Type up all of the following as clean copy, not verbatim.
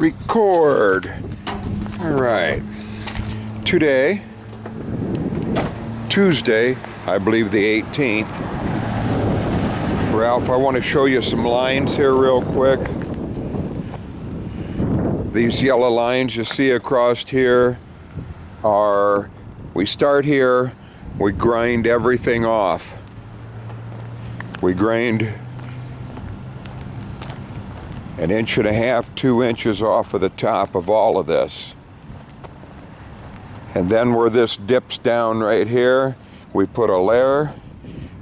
Record. All right. Today, Tuesday, I believe the 18th. Ralph, I want to show you some lines here real quick. These yellow lines you see across here are, we start here, we grind everything off. We grind 1.5 inches, 2 inches off of the top of all of this. And then where this dips down right here, we put a layer,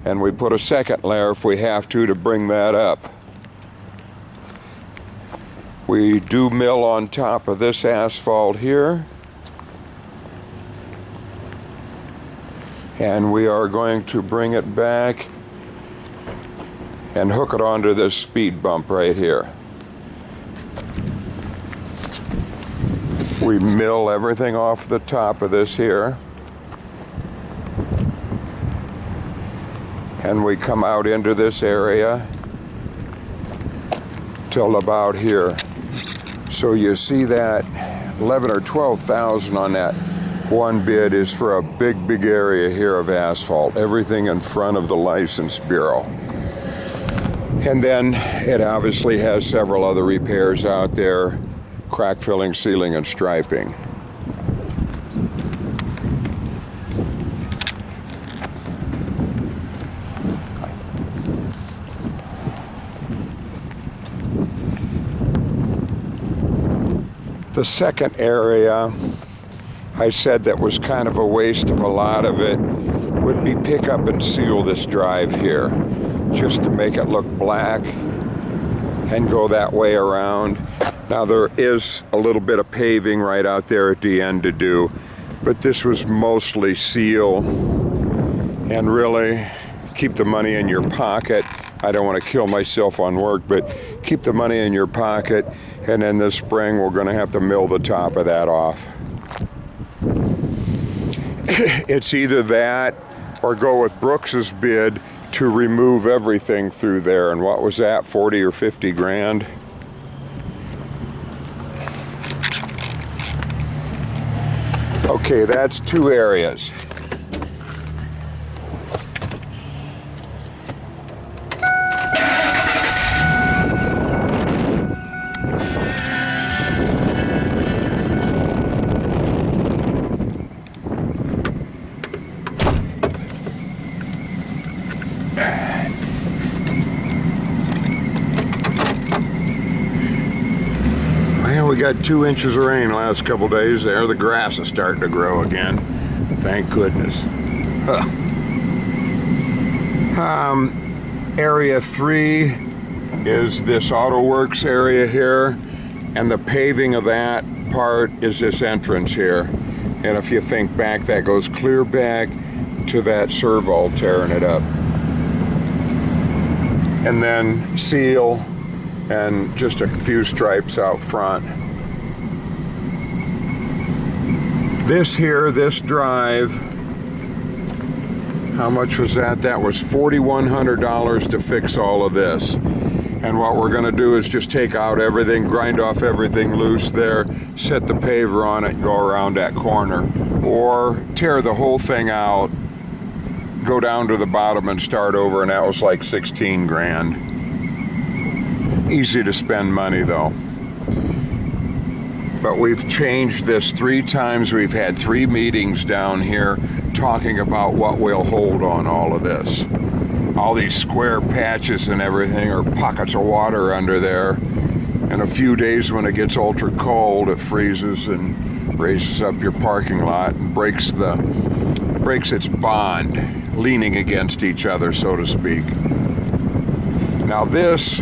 and we put a second layer if we have to bring that up. We do mill on top of this asphalt here. And we are going to bring it back and hook it onto this speed bump right here. We mill everything off the top of this here. And we come out into this area till about here. So you see that 11 or 12,000 on that one bid is for a big area here of asphalt. Everything in front of the License Bureau. And then it obviously has several other repairs out there. Crack filling, sealing, and striping. The second area, I said that was kind of a waste of a lot of it, would be pick up and seal this drive here, just to make it look black and go that way around. Now there is a little bit of paving right out there at the end to do, but this was mostly seal and really keep the money in your pocket. I don't want to kill myself on work, but keep the money in your pocket, and in the spring we're going to have to mill the top of that off. It's either that or go with Brooks's bid to remove everything through there. And what was that, 40 or 50 grand? Okay, that's two areas. We got 2 inches of rain the last couple days there. The grass is starting to grow again. Thank goodness. Area 3 is this Auto Works area here, and the paving of that part is this entrance here. And if you think back, that goes clear back to that servo tearing it up. And then seal and just a few stripes out front. This here, this drive, how much was that? That was $4,100 to fix all of this. And what we're gonna do is just take out everything, grind off everything loose there, set the paver on it and go around that corner. Or tear the whole thing out, go down to the bottom and start over, and that was like 16 grand. Easy to spend money though. But we've changed this 3 times. We've had 3 meetings down here talking about what we'll hold on all of this. All these square patches and everything are pockets of water under there. In a few days when it gets ultra cold, it freezes and raises up your parking lot and breaks its bond, leaning against each other, so to speak. Now this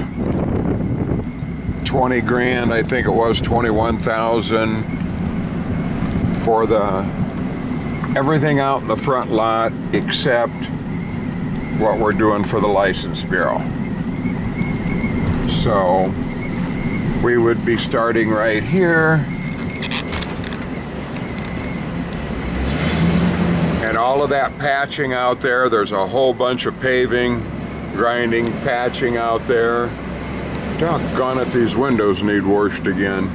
20 grand, I think it was 21,000 for everything out in the front lot except what we're doing for the License Bureau. So we would be starting right here, and all of that patching out there's a whole bunch of paving, grinding, patching out there. Doggone it, these windows need washed again.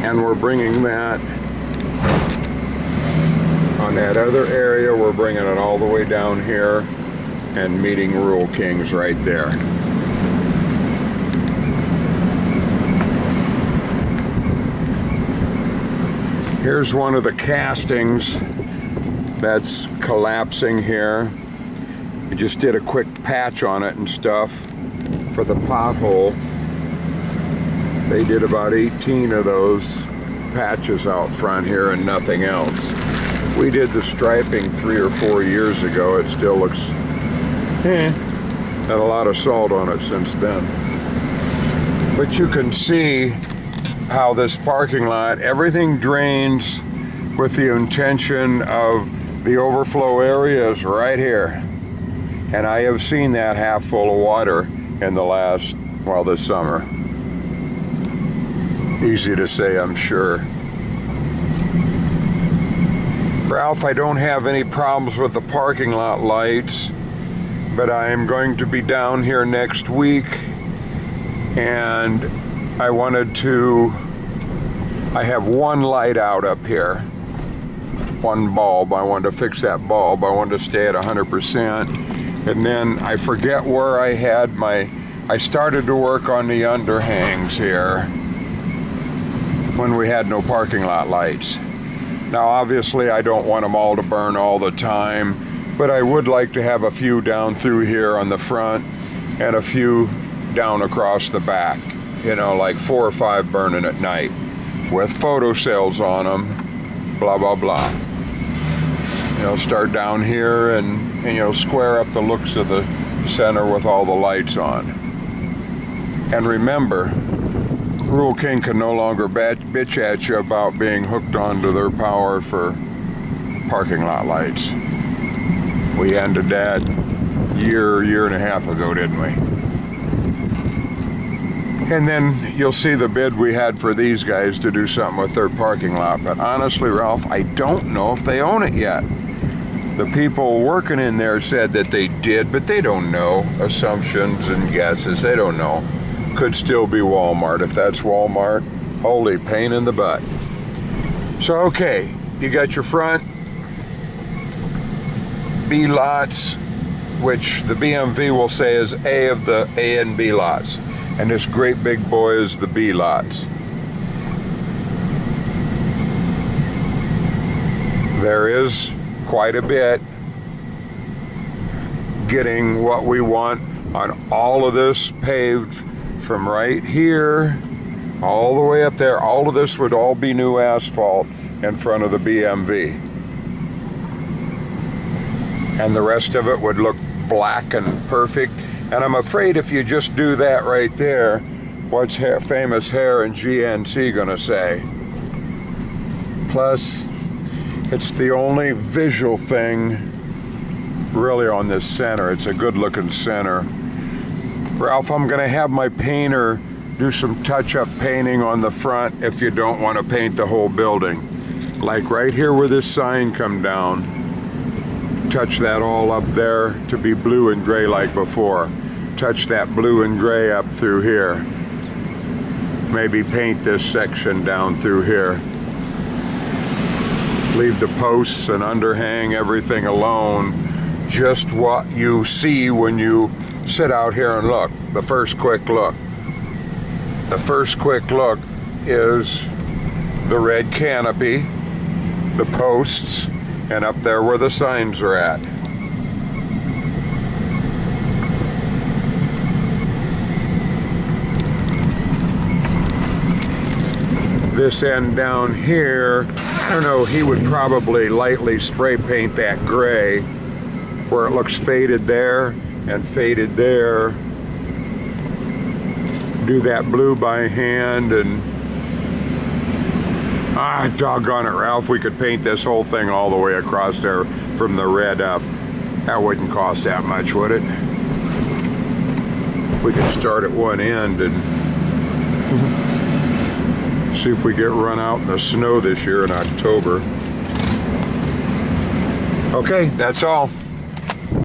And we're bringing that on that other area, we're bringing it all the way down here and meeting Rural Kings right there. Here's one of the castings that's collapsing here. We just did a quick patch on it and stuff for the pothole. They did about 18 of those patches out front here and nothing else. We did the striping 3 or 4 years ago. It still looks, had a lot of salt on it since then. But you can see how this parking lot, everything drains with the intention of the overflow areas right here. And I have seen that half full of water in the last, well, this summer. Easy to say, I'm sure. Ralph, I don't have any problems with the parking lot lights, but I am going to be down here next week, and I have one light out up here, one bulb. I wanted to fix that bulb. I wanted to stay at 100%. And then I forget where I had I started to work on the underhangs here when we had no parking lot lights. Now obviously I don't want them all to burn all the time, but I would like to have a few down through here on the front and a few down across the back, you know, like 4 or 5 burning at night with photo cells on them, blah, blah, blah. You know, start down here and you know, square up the looks of the center with all the lights on. And remember, Rural King can no longer bitch at you about being hooked onto their power for parking lot lights. We ended that year and a half ago, didn't we? And then you'll see the bid we had for these guys to do something with their parking lot. But honestly, Ralph, I don't know if they own it yet. The people working in there said that they did, but they don't know. Assumptions and guesses, they don't know. Could still be Walmart. If that's Walmart, holy pain in the butt. So, okay, you got your front B lots, which the BMV will say is A of the A and B lots. And this great big boy is the B lots. There is quite a bit getting what we want on all of this paved from right here all the way up there. All of this would all be new asphalt in front of the BMV. And the rest of it would look black and perfect. And I'm afraid if you just do that right there, what's Famous Hair and GNC gonna say? Plus, it's the only visual thing really on this center. It's a good looking center. Ralph, I'm gonna have my painter do some touch-up painting on the front if you don't want to paint the whole building. Like right here where this sign come down, touch that all up there to be blue and gray like before. Touch that blue and gray up through here. Maybe paint this section down through here. Leave the posts and underhang, everything alone. Just what you see when you sit out here and look. The first quick look. The first quick look is the red canopy, the posts, and up there where the signs are at. This end down here, I don't know, he would probably lightly spray paint that gray where it looks faded there and faded there. Do that blue by hand and doggone it, Ralph, we could paint this whole thing all the way across there from the red up. That wouldn't cost that much, would it? We could start at one end and see if we get run out in the snow this year in October. Okay, that's all.